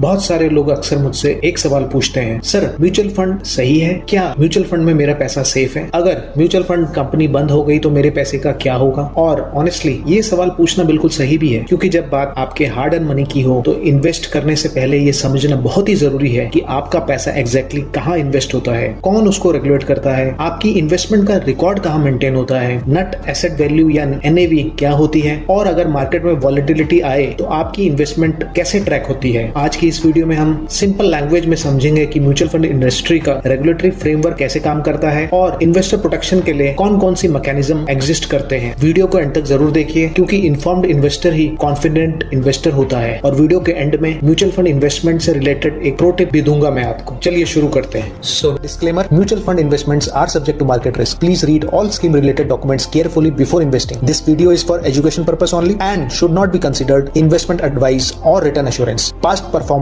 बहुत सारे लोग अक्सर मुझसे एक सवाल पूछते हैं, सर म्यूचुअल फंड सही है क्या? म्यूचुअल फंड में मेरा पैसा सेफ है? अगर म्यूचुअल फंड कंपनी बंद हो गई तो मेरे पैसे का क्या होगा? और ऑनेस्टली ये सवाल पूछना बिल्कुल सही भी है, क्योंकि जब बात आपके हार्ड अर्न मनी की हो तो इन्वेस्ट करने से पहले ये समझना बहुत ही जरूरी है कि आपका पैसा एग्जैक्टली कहाँ इन्वेस्ट होता है, कौन उसको रेगुलेट करता है, आपकी इन्वेस्टमेंट का रिकॉर्ड कहाँ मेंटेन होता है, नेट एसेट वैल्यू या NAV क्या होती है, और अगर मार्केट में वॉलेटिलिटी आए तो आपकी इन्वेस्टमेंट कैसे ट्रैक होती है। आज की इस वीडियो में हम सिंपल लैंग्वेज में समझेंगे कि म्यूचुअल फंड इंडस्ट्री का रेगुलेटरी फ्रेमवर्क कैसे काम करता है और इन्वेस्टर प्रोटेक्शन के लिए कौन कौन सी मैकेनिज्म एग्जिस्ट करते हैं। वीडियो को एंड तक जरूर देखिए, क्योंकि इन्फॉर्म्ड इन्वेस्टर ही कॉन्फिडेंट इन्वेस्टर होता है। और वीडियो के एंड में म्यूचुअल फंड इन्वेस्टमेंट से रिलेटेड एक प्रो टिप भी दूंगा मैं आपको। चलिए शुरू करते हैं। So disclaimer, mutual fund investments are subject to market risk. Please read all scheme related documents carefully before investing. This video is for education purpose only and should not be considered investment advice और return assurance. Past performance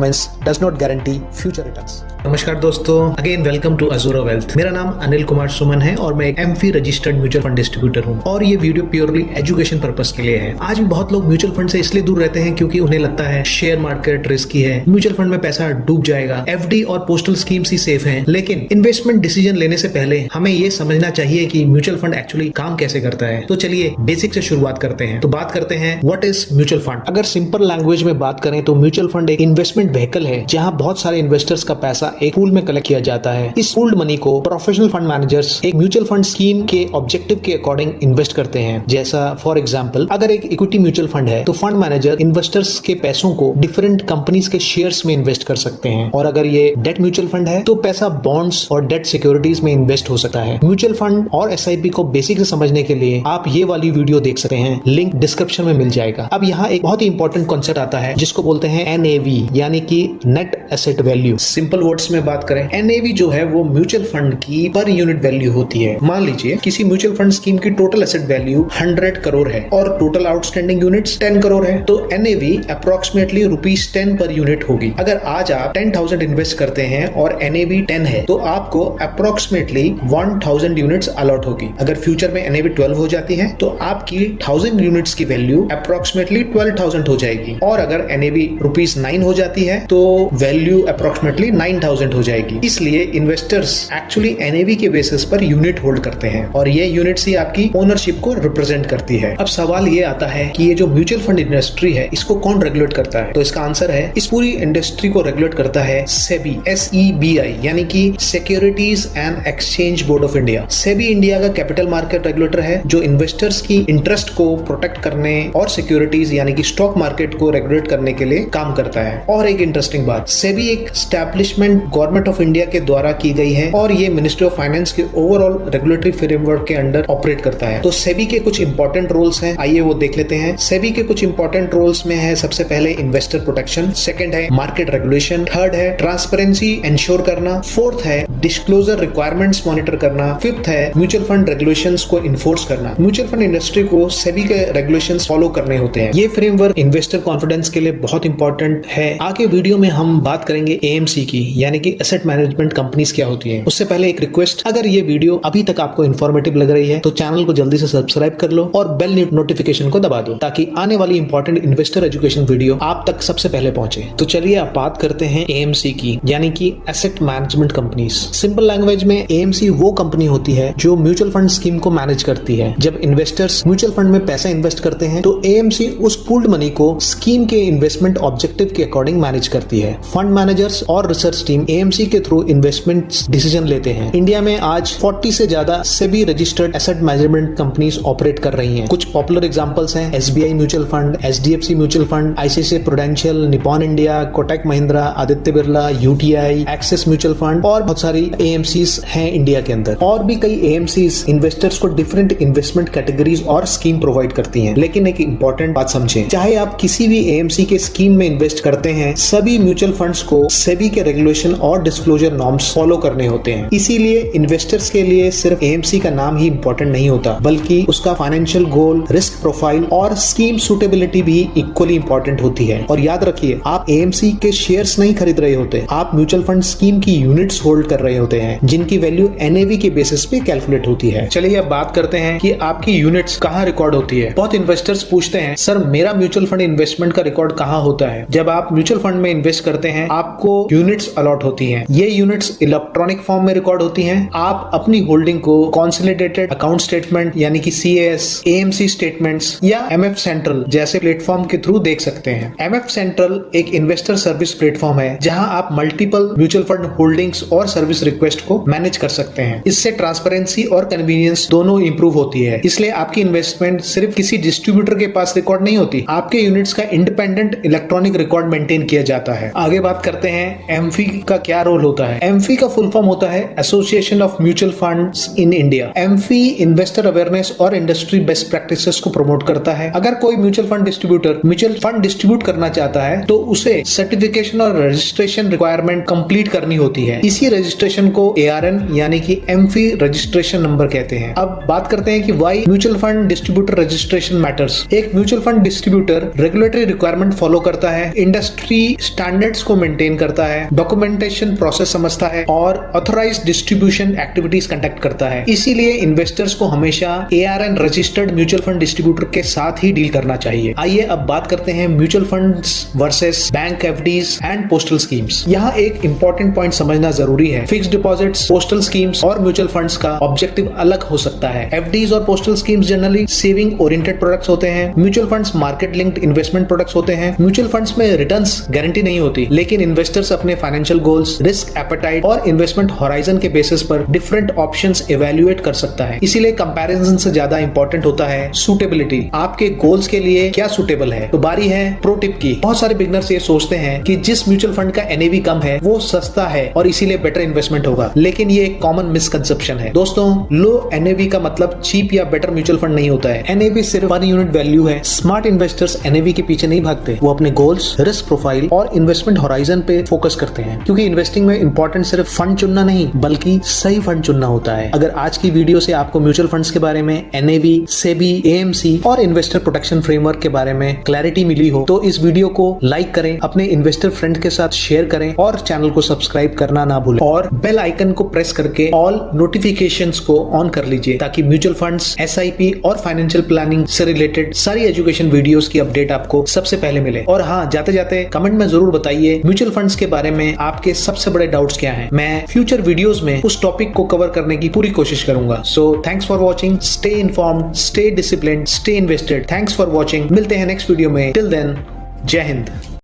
does not guarantee future returns. नमस्कार दोस्तों, again welcome to अज़ूरा wealth. मेरा नाम अनिल कुमार सुमन है और मैं एक MFI registered mutual fund distributor हूं और ये वीडियो प्योरली एजुकेशन पर्पस के लिए है। आज भी बहुत लोग म्यूचुअल फंड से इसलिए दूर रहते हैं क्योंकि उन्हें लगता है शेयर मार्केट रिस्की है, म्यूचुअल फंड में पैसा डूब जाएगा, FD और पोस्टल स्कीम्स ही सेफ हैं। लेकिन इन्वेस्टमेंट डिसीजन लेने से पहले हमें ये समझना चाहिए कि म्यूचुअल फंड एक्चुअली काम कैसे करता है। तो चलिए बेसिक से शुरुआत करते हैं। तो बात करते हैं व्हाट इज म्यूचुअल फंड। अगर सिंपल लैंग्वेज में बात करें तो म्यूचुअल फंड एक इन्वेस्टमेंट व्हीकल है जहां बहुत सारे इन्वेस्टर्स का पैसा एक पूल में कलेक्ट किया जाता है। इस पूल्ड मनी को प्रोफेशनल फंड मैनेजर्स एक म्यूचुअल फंड स्कीम के ऑब्जेक्टिव के अकॉर्डिंग इन्वेस्ट करते हैं। जैसा फॉर एग्जांपल, अगर एक इक्विटी म्यूचुअल फंड है तो फंड मैनेजर इन्वेस्टर्स के पैसों को डिफरेंट कंपनीज के शेयर्स में इन्वेस्ट कर सकते हैं। और अगर ये डेट म्यूचुअल फंड है तो पैसा बॉन्ड्स और डेट सिक्योरिटीज में इन्वेस्ट हो सकता है। म्यूचुअल फंड और SIP को बेसिक से समझने के लिए आप ये वाली वीडियो देख सकते हैं, लिंक डिस्क्रिप्शन में मिल जाएगा। अब यहाँ एक बहुत ही इंपॉर्टेंट कॉन्सेप्ट आता है जिसको बोलते हैं NAV, यानी कि net asset value. Simple words में बात करें, NAV जो है वो म्यूचुअल फंड की पर यूनिट वैल्यू होती है। मान लीजिए किसी म्यूचुअल फंड स्कीम की टोटल एसेट वैल्यू 100 करोड़ है और टोटल आउटस्टैंडिंग यूनिट्स 10 करोड़ है, तो NAV अप्रोक्सीमेटली ₹10 पर यूनिट होगी। अगर आज आप 10,000 इन्वेस्ट करते हैं और NAV 10 है तो आपको अप्रोक्सीमेटली 1000 यूनिट्स अलॉट होगी। अगर फ्यूचर में NAV 12 हो जाती है तो आपकी 1000 यूनिट्स की वैल्यू अप्रोक्सीमेटली 12,000 हो जाएगी। और अगर NAV ₹9 हो जाती है तो वैल्यू अप्रोक्सीमेटली 9,000 हो जाएगी। इसलिए इन्वेस्टर्स एक्चुअली NAV के बेसिस पर यूनिट होल्ड करते हैं और ये यूनिट्स ही आपकी ओनरशिप को रिप्रेजेंट करती है। अब सवाल ये आता है कि ये जो म्यूचुअल फंड इंडस्ट्री है इसको कौन रेगुलेट करता है? तो इसका आंसर है, इस पूरी इंडस्ट्री को रेगुलेट करता है SEBI, SEBI, यानी कि securities and exchange board of India. SEBI India का कैपिटल मार्केट रेगुलेटर है जो इन्वेस्टर्स की इंटरेस्ट को प्रोटेक्ट करने और सिक्योरिटीज यानी कि स्टॉक मार्केट को रेगुलेट करने के लिए काम करता है। और एक इंटरेस्टिंग बात, SEBI एक एस्टैब्लिशमेंट गवर्नमेंट ऑफ इंडिया के द्वारा की गई है और ये मिनिस्ट्री ऑफ फाइनेंस के ओवरऑल रेगुलेटरी फ्रेमवर्क के अंडर ऑपरेट करता है। तो SEBI के कुछ इंपॉर्टेंट रोल्स हैं, आइए वो देख लेते हैं। SEBI के कुछ इंपॉर्टेंट रोल्स में है, सबसे पहले इन्वेस्टर प्रोटेक्शन, सेकंड है मार्केट रेगुलेशन, थर्ड है ट्रांसपेरेंसी इंश्योर करना, फोर्थ है डिस्क्लोजर रिक्वायरमेंट्स मॉनिटर करना, फिफ्थ है म्यूचुअल फंड रेगुलेशंस को इन्फोर्स करना। म्यूचुअल फंड इंडस्ट्री को SEBI के रेगुलेशंस फॉलो करने होते हैं। ये फ्रेमवर्क इन्वेस्टर कॉन्फिडेंस के लिए बहुत इंपॉर्टेंट है। आगे वीडियो में हम बात करेंगे AMC की, यानी कि एसेट मैनेजमेंट कंपनीज क्या होती है। उससे पहले एक रिक्वेस्ट, अगर ये वीडियो अभी तक आपको इन्फॉर्मेटिव लग रही है तो चैनल को जल्दी से सब्सक्राइब कर लो और बेल नोटिफिकेशन को दबा दो ताकि आने वाली इंपॉर्टेंट इन्वेस्टर एजुकेशन वीडियो आप तक सबसे पहले पहुंचे। तो चलिए आप बात करते हैं AMC की, यानी कि asset management companies. Simple language में AMC वो कंपनी होती है जो म्यूचुअल फंड स्कीम को मैनेज करती है। जब इन्वेस्टर्स म्यूचुअल फंड में पैसा इन्वेस्ट करते हैं तो AMC उस पूल्ड मनी को स्कीम के इन्वेस्टमेंट ऑब्जेक्टिव के अकॉर्डिंग मैनेज करती है। फंड मैनेजर्स और रिसर्च टीम AMC के थ्रू इन्वेस्टमेंट डिसीजन लेते हैं। इंडिया में आज 40 से ज्यादा SEBI registered asset management companies operate कर रही हैं। कुछ पॉपुलर एग्जांपल्स हैं SBI mutual fund, HDFC mutual fund, ICICI prudential, Nippon India, Kotak Mahindra, Aditya Birla, UTI, axis mutual fund और बहुत सारी AMCs हैं इंडिया के अंदर। और भी कई AMCs इन्वेस्टर्स को डिफरेंट इन्वेस्टमेंट कैटेगरीज और स्कीम प्रोवाइड करती हैं। लेकिन एक इंपॉर्टेंट बात समझें, चाहे आप किसी भी AMC के स्कीम में इन्वेस्ट करते हैं, सभी म्यूचुअल फंड्स को SEBI के रेगुलेशन रेगुलेशन और डिस्क्लोजर नॉर्म्स फॉलो करने होते हैं। इसीलिए इन्वेस्टर्स के लिए सिर्फ एएमसी का नाम ही इंपॉर्टेंट नहीं होता, बल्कि उसका फाइनेंशियल गोल, रिस्क प्रोफाइल और स्कीम सुटेबिलिटी भी इक्वली इंपॉर्टेंट होती है। और याद रखिए, आप एएमसी के शेयर्स नहीं खरीद रहे होते, आप म्यूचुअल फंड स्कीम की यूनिट्स होल्ड कर रहे होते हैं, जिनकी वैल्यू एनएवी के बेसिस पे कैलकुलेट होती है। चलिए अब बात करते हैं कि आपकी यूनिट्स कहाँ रिकॉर्ड होती है। बहुत इन्वेस्टर्स पूछते हैं, सर मेरा म्यूचुअल फंड इन्वेस्टमेंट का रिकॉर्ड कहाँ होता है? जब आप म्यूचुअल फंड में इन्वेस्ट करते हैं, आपको यूनिट्स अलॉट होती हैं। ये यूनिट्स इलेक्ट्रॉनिक फॉर्म में रिकॉर्ड होती हैं। आप अपनी होल्डिंग को कंसोलिडेटेड अकाउंट स्टेटमेंट यानी कि सीएएस, एएमसी स्टेटमेंट्स या एमएफ सेंट्रल जैसे प्लेटफॉर्म के थ्रू देख सकते हैं। एमएफ सेंट्रल एक इन्वेस्टर सर्विस प्लेटफॉर्म है, जहां आप मल्टीपल म्यूचुअल फंड होल्डिंग्स और सर्विस रिक्वेस्ट को मैनेज कर सकते हैं। इससे ट्रांसपेरेंसी और कन्वीनियंस दोनों इंप्रूव होती है। इसलिए आपकी इन्वेस्टमेंट सिर्फ किसी डिस्ट्रीब्यूटर के पास रिकॉर्ड नहीं होती, आपके यूनिट्स का इंडिपेंडेंट इलेक्ट्रॉनिक रिकॉर्ड मेंटेन किया जाता है। आगे बात करते हैं एमफी का क्या रोल होता है। एमफी का फुल फॉर्म होता है association of mutual funds in India. AMFI investor awareness और इंडस्ट्री बेस्ट प्रैक्टिसेस को प्रमोट करता है। अगर कोई mutual fund distributor mutual fund distribute करना चाहता है तो उसे सर्टिफिकेशन और रजिस्ट्रेशन रिक्वायरमेंट कंप्लीट करनी होती है। इसी रजिस्ट्रेशन को ARN यानी कि एमफी रजिस्ट्रेशन नंबर कहते हैं। अब बात करते हैं कि why mutual fund distributor registration matters. एक mutual fund distributor regulatory requirement follow करता है, इंडस्ट्री स्टैंडर्ड्स को मेंटेन करता है, डॉक्यूमेंटेशन प्रोसेस समझता है और ऑथराइज्ड डिस्ट्रीब्यूशन एक्टिविटीज कंडक्ट करता है। इसीलिए इन्वेस्टर्स को हमेशा ARN registered mutual fund distributor के साथ ही डील करना चाहिए। आइए अब बात करते हैं mutual funds versus bank FDs and postal schemes. यहाँ एक इंपॉर्टेंट पॉइंट समझना जरूरी है। फिक्स्ड डिपॉजिट्स, पोस्टल स्कीम्स और म्यूचुअल फंड्स का ऑब्जेक्टिव अलग हो सकता है। एफडीज और postal schemes generally saving oriented products होते हैं। Mutual funds market linked investment products होते हैं। म्यूचुअल फंड्स में रिटर्न्स गारंटी नहीं होती, लेकिन इन्वेस्टर्स अपने फाइनेंशियल गोल्स, रिस्क एपेटाइट और इन्वेस्टमेंट होराइजन के बेसिस पर डिफरेंट ऑप्शंस इवैल्यूएट कर सकता है। इसीलिए कंपैरिजन से ज्यादा इंपॉर्टेंट होता है सूटेबिलिटी। आपके गोल्स के लिए क्या सूटेबल है। तो बारी है प्रो टिप की। बहुत सारे बिगनर्स ये सोचते हैं कि जिस म्यूचुअल फंड का एनएवी कम है वो सस्ता है और इसीलिए बेटर इन्वेस्टमेंट होगा, लेकिन ये एक कॉमन मिसकंसेप्शन है। दोस्तों, लो एनएवी का मतलब चीप या बेटर म्यूचुअल फंड नहीं होता है। एनएवी सिर्फ वन यूनिट वैल्यू है। स्मार्ट इन्वेस्टर्स एनएवी के पीछे नहीं भागते, वो अपने गोल्स, रिस्क प्रोफाइल और इन्वेस्टमेंट होराइजन पे फोकस करते हैं, क्योंकि इन्वेस्टिंग में इंपॉर्टेंट सिर्फ फंड चुनना नहीं बल्कि सही फंड चुनना होता है। अगर आज की वीडियो से आपको म्यूचुअल फंड्स के बारे में, एनएवी, सेबी, एएमसी और इन्वेस्टर प्रोटेक्शन फ्रेमवर्क के बारे में क्लैरिटी मिली हो तो इस वीडियो को लाइक करें, अपने इन्वेस्टर फ्रेंड के साथ शेयर करें और चैनल को सब्सक्राइब करना ना भूलें और बेल आइकन को प्रेस करके ऑल नोटिफिकेशंस को ऑन कर लीजिए, ताकि म्यूचुअल फंड्स, एसआईपी और फाइनेंशियल प्लानिंग से रिलेटेड सारी एजुकेशन वीडियोस की अपडेट आपको सबसे पहले मिले। और हाँ, जाते जाते कमेंट में जरूर बताइए म्यूचुअल फंड्स के बारे में आपके सबसे बड़े डाउट्स क्या हैं। मैं फ्यूचर वीडियोस में उस टॉपिक को कवर करने की पूरी कोशिश करूंगा। So thanks for watching, stay informed, stay disciplined, stay invested. Thanks for watching. मिलते हैं नेक्स्ट वीडियो में। टिल देन, जय हिंद।